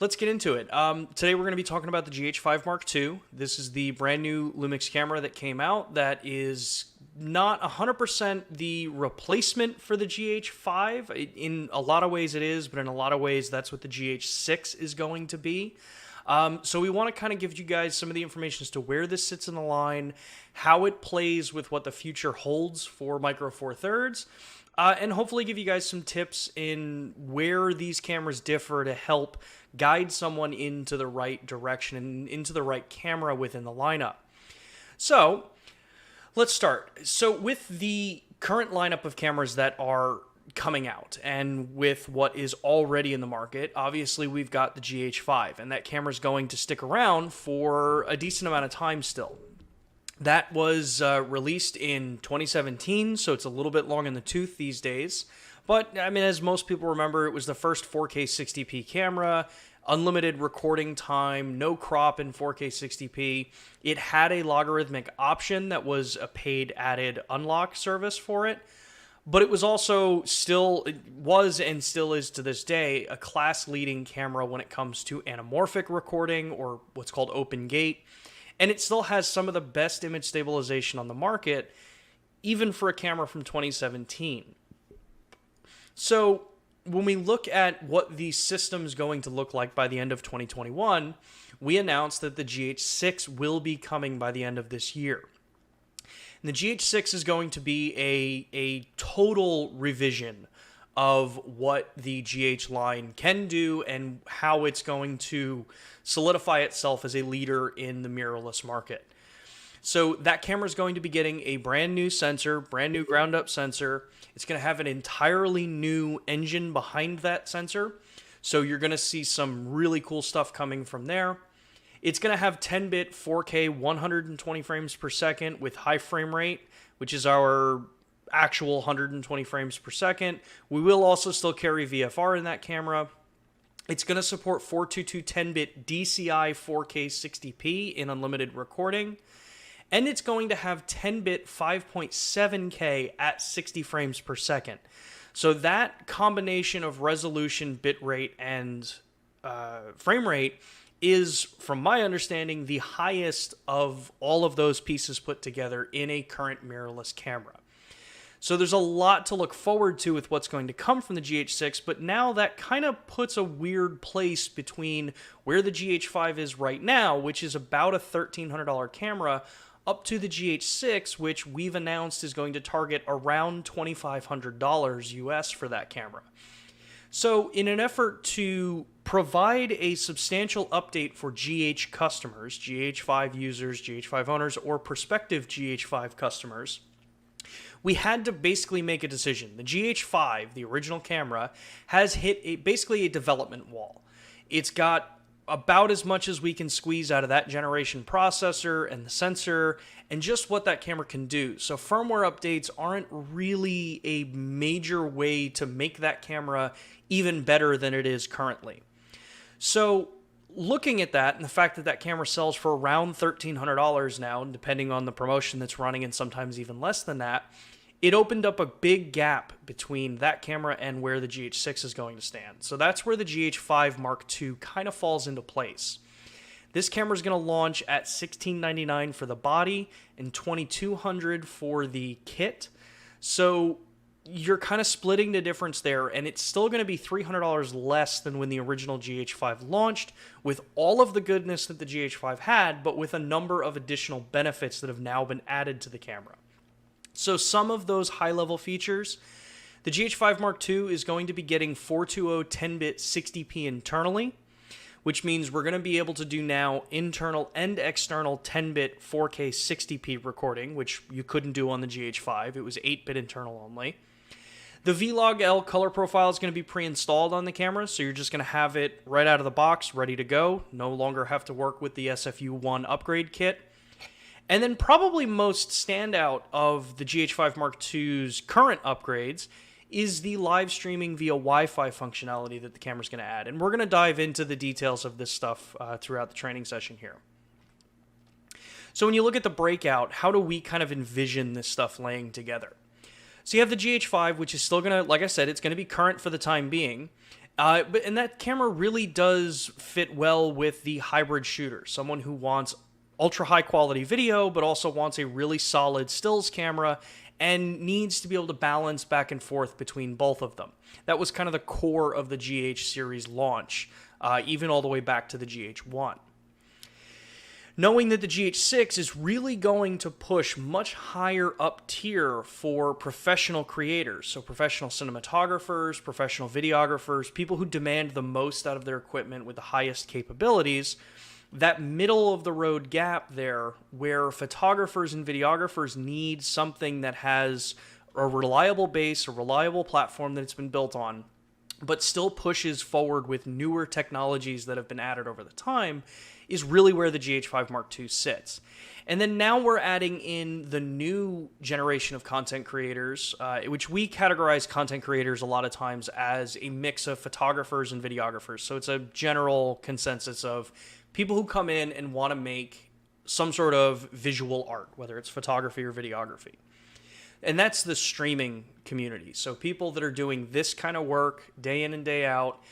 Let's get into it. Today we're going to be talking about the GH5M2. This is the brand new LUMIX camera that came out that is not 100% the replacement for the GH5. In a lot of ways it is, but in a lot of ways that's what the GH6 is going to be. So we want to kind of give you guys some of the information as to where this sits in the line, how it plays with what the future holds for Micro Four Thirds, and hopefully give you guys some tips in where these cameras differ to help guide someone into the right direction and into the right camera within the lineup. So let's start. So with the current lineup of cameras that are coming out and with what is already in the market, obviously we've got the GH5, and that camera is going to stick around for a decent amount of time still. That was released in 2017, so it's a little bit long in the tooth these days. But, I mean, as most people remember, it was the first 4K 60p camera, unlimited recording time, no crop in 4K 60p. It had a logarithmic option that was a paid added unlock service for it. But it was also it was and still is to this day, a class-leading camera when it comes to anamorphic recording, or what's called open gate. And it still has some of the best image stabilization on the market, even for a camera from 2017. So when we look at what the system's going to look like by the end of 2021, we announced that the GH6 will be coming by the end of this year. And the GH6 is going to be a total revision of what the GH line can do and how it's going to solidify itself as a leader in the mirrorless market. So that camera is going to be getting a brand new sensor, brand new ground-up sensor. It's going to have an entirely new engine behind that sensor. So you're going to see some really cool stuff coming from there. It's going to have 10-bit 4K 120 frames per second with high frame rate, which is our actual 120 frames per second. We will also still carry VFR in that camera. It's going to support 422 10-bit DCI 4K 60p in unlimited recording. And it's going to have 10-bit 5.7K at 60 frames per second. So that combination of resolution, bit rate, and frame rate is, from my understanding, the highest of all of those pieces put together in a current mirrorless camera. So there's a lot to look forward to with what's going to come from the GH6, but now that kind of puts a weird place between where the GH5 is right now, which is about a $1,300 camera, up to the GH6, which we've announced is going to target around $2,500 US for that camera. So in an effort to provide a substantial update for GH customers, GH5 users, GH5 owners, or prospective GH5 customers, we had to basically make a decision. The GH5, the original camera, has hit basically a development wall. It's got about as much as we can squeeze out of that generation processor and the sensor and just what that camera can do. So firmware updates aren't really a major way to make that camera even better than it is currently. So looking at that and the fact that that camera sells for around $1,300 now, depending on the promotion that's running and sometimes even less than that, it opened up a big gap between that camera and where the GH6 is going to stand. So that's where the GH5M2 kind of falls into place. This camera is going to launch at $1,699 for the body and $2,200 for the kit. So you're kind of splitting the difference there, and it's still going to be $300 less than when the original GH5 launched, with all of the goodness that the GH5 had, but with a number of additional benefits that have now been added to the camera. So some of those high-level features, the GH5M2 is going to be getting 420 10-bit 60p internally, which means we're going to be able to do now internal and external 10-bit 4K 60p recording, which you couldn't do on the GH5. It was 8-bit internal only. The V-Log-L color profile is going to be pre-installed on the camera, so you're just going to have it right out of the box, ready to go. No longer have to work with the SFU1 upgrade kit. And then probably most standout of the GH5M2's current upgrades is the live streaming via Wi-Fi functionality that the camera's going to add. And we're going to dive into the details of this stuff throughout the training session here. So when you look at the breakout, how do we kind of envision this stuff laying together? So you have the GH5, which is still going to, like I said, it's going to be current for the time being. And that camera really does fit well with the hybrid shooter, someone who wants ultra high quality video, but also wants a really solid stills camera and needs to be able to balance back and forth between both of them. That was kind of the core of the GH series launch, even all the way back to the GH1. Knowing that the GH6 is really going to push much higher up tier for professional creators, so professional cinematographers, professional videographers, people who demand the most out of their equipment with the highest capabilities, that middle of the road gap there where photographers and videographers need something that has a reliable base, a reliable platform that it's been built on, but still pushes forward with newer technologies that have been added over the time, is really where the GH5 Mark II sits. And then now we're adding in the new generation of content creators, which we categorize content creators a lot of times as a mix of photographers and videographers. So it's a general consensus of people who come in and want to make some sort of visual art, whether it's photography or videography. And that's the streaming community. So people that are doing this kind of work day in and day out,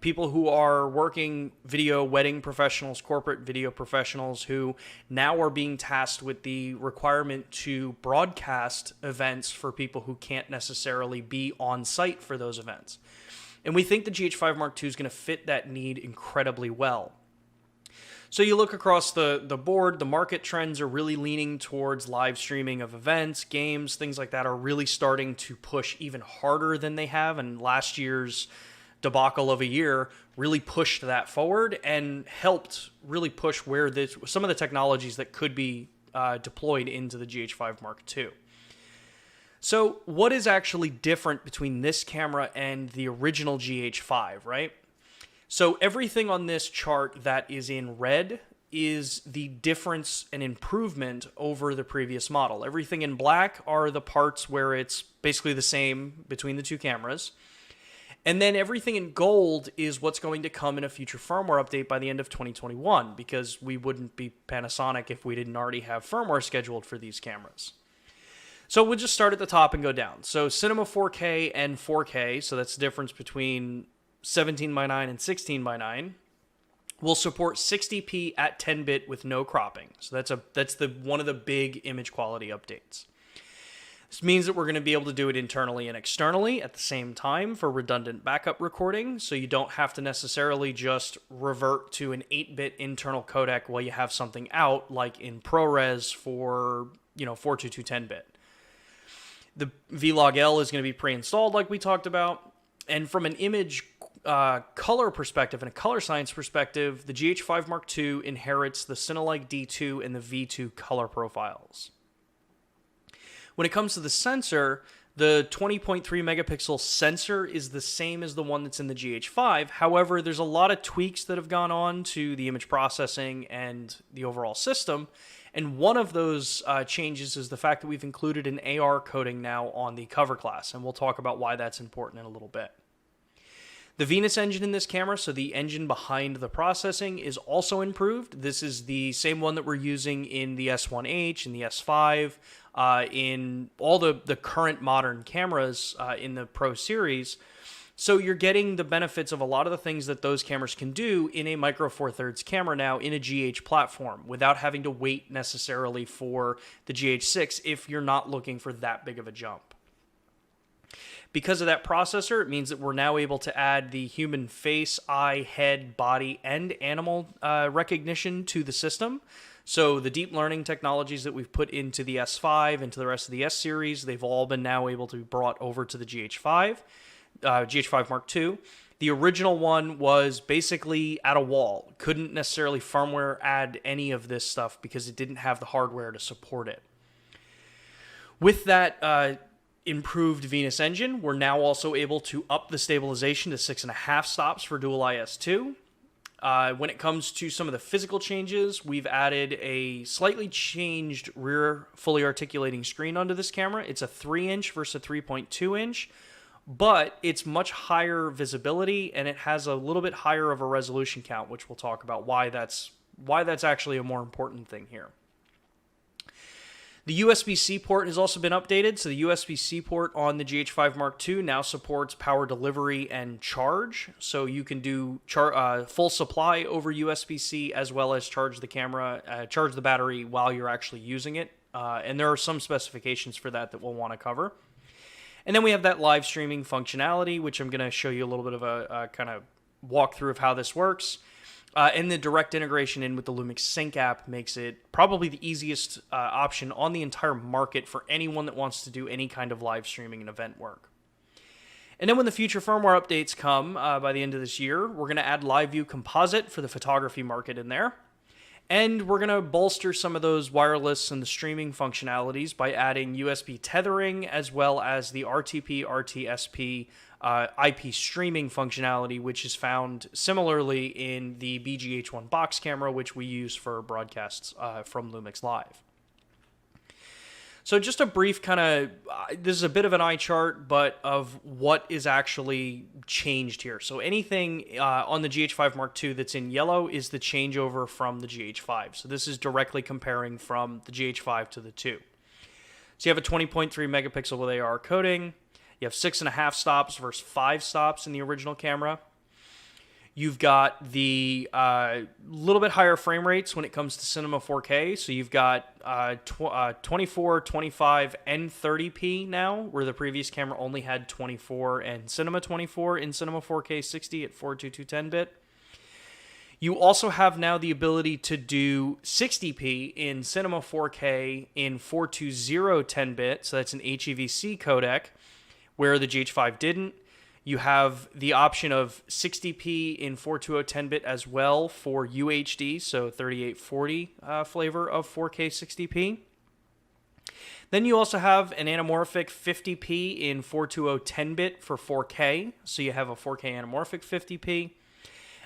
people who are working video wedding professionals, corporate video professionals who now are being tasked with the requirement to broadcast events for people who can't necessarily be on site for those events. And we think the GH5 Mark II is going to fit that need incredibly well. So you look across the board, the market trends are really leaning towards live streaming of events, games, things like that are really starting to push even harder than they have. And last year's debacle of a year really pushed that forward and helped really push where some of the technologies that could be deployed into the GH5 Mark II. So what is actually different between this camera and the original GH5, right? So everything on this chart that is in red is the difference and improvement over the previous model. Everything in black are the parts where it's basically the same between the two cameras. And then everything in gold is what's going to come in a future firmware update by the end of 2021, because we wouldn't be Panasonic if we didn't already have firmware scheduled for these cameras. So we'll just start at the top and go down. So Cinema 4K and 4K, so that's the difference between 17:9 and 16:9, will support 60p at 10-bit with no cropping. So that's one of the big image quality updates. This means that we're going to be able to do it internally and externally at the same time for redundant backup recording, so you don't have to necessarily just revert to an 8-bit internal codec while you have something out, like in ProRes for 422 10-bit. The Vlog-L is going to be pre-installed like we talked about, and from an image color perspective and a color science perspective, the GH5 Mark II inherits the Cinelike D2 and the V2 color profiles. When it comes to the sensor, the 20.3 megapixel sensor is the same as the one that's in the GH5. However, there's a lot of tweaks that have gone on to the image processing and the overall system. And one of those changes is the fact that we've included an AR coding now on the cover class. And we'll talk about why that's important in a little bit. The Venus engine in this camera, so the engine behind the processing, is also improved. This is the same one that we're using in the S1H and the S5, in all the current modern cameras in the Pro series. So you're getting the benefits of a lot of the things that those cameras can do in a Micro Four Thirds camera now in a GH platform without having to wait necessarily for the GH6 if you're not looking for that big of a jump. Because of that processor, it means that we're now able to add the human face, eye, head, body, and animal recognition to the system. So the deep learning technologies that we've put into the S5 and to the rest of the S series, they've all been now able to be brought over to the GH5, GH5 Mark II. The original one was basically at a wall. Couldn't necessarily firmware add any of this stuff because it didn't have the hardware to support it. With that improved Venus engine, we're now also able to up the stabilization to 6.5 stops for dual IS2. When it comes to some of the physical changes, we've added a slightly changed rear fully articulating screen onto this camera. It's a 3-inch versus a 3.2-inch, but it's much higher visibility and it has a little bit higher of a resolution count, which we'll talk about why that's actually a more important thing here. The USB-C port has also been updated. So the USB-C port on the GH5 Mark II now supports power delivery and charge. So you can do full supply over USB-C as well as charge the camera, charge the battery while you're actually using it. And there are some specifications for that we'll want to cover. And then we have that live streaming functionality, which I'm going to show you a little bit of a kind of walkthrough of how this works. And the direct integration in with the LUMIX Sync app makes it probably the easiest option on the entire market for anyone that wants to do any kind of live streaming and event work. And then when the future firmware updates come by the end of this year, we're going to add Live View Composite for the photography market in there. And we're going to bolster some of those wireless and the streaming functionalities by adding USB tethering as well as the RTP, RTSP IP streaming functionality, which is found similarly in the GH1 box camera, which we use for broadcasts from LUMIX Live. So just a brief kind of, this is a bit of an eye chart, but of what is actually changed here. So anything on the GH5 Mark II that's in yellow is the changeover from the GH5. So this is directly comparing from the GH5 to the 2. So you have a 20.3 megapixel with AR coding. You have 6.5 stops versus 5 stops in the original camera. You've got the little bit higher frame rates when it comes to Cinema 4K. So you've got 24, 25, and 30p now, where the previous camera only had 24 and Cinema 24 in Cinema 4K 60 at 42210-bit. You also have now the ability to do 60p in Cinema 4K in 42010-bit. So that's an HEVC codec, where the GH5 didn't. You have the option of 60p in 42010-bit as well for UHD, so 3840 flavor of 4K 60p. Then you also have an anamorphic 50p in 42010-bit for 4K, so you have a 4K anamorphic 50p.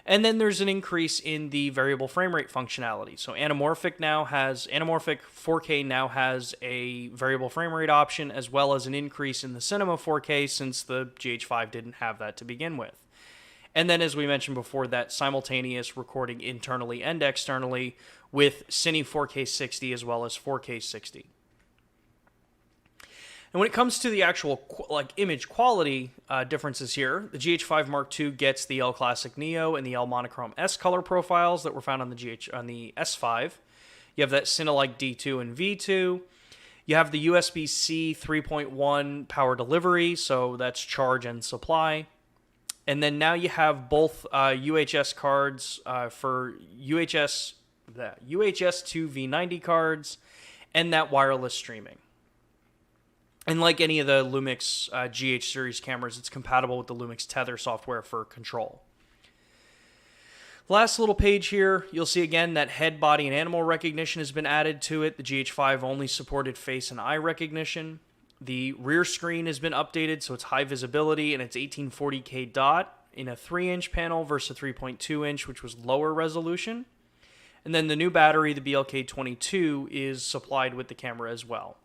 And then there's an increase in the variable frame rate functionality. So anamorphic 4K now has a variable frame rate option, as well as an increase in the Cinema 4K, since the GH5 didn't have that to begin with. And then, as we mentioned before, that simultaneous recording internally and externally with Cine 4K 60 as well as 4K 60. And when it comes to the actual image quality differences here, the GH5 Mark II gets the L Classic Neo and the L Monochrome S color profiles that were found on the S5. You have that Cinelike D2 and V2. You have the USB-C 3.1 power delivery, so that's charge and supply. And then now you have both UHS cards for UHS 2 V90 cards and that wireless streaming. And like any of the LUMIX GH series cameras, it's compatible with the LUMIX Tether software for control. Last little page here, you'll see again that head, body, and animal recognition has been added to it. The GH5 only supported face and eye recognition. The rear screen has been updated, so it's high visibility, and it's 1840K dot in a 3-inch panel versus a 3.2-inch, which was lower resolution. And then the new battery, the BLK22, is supplied with the camera as well.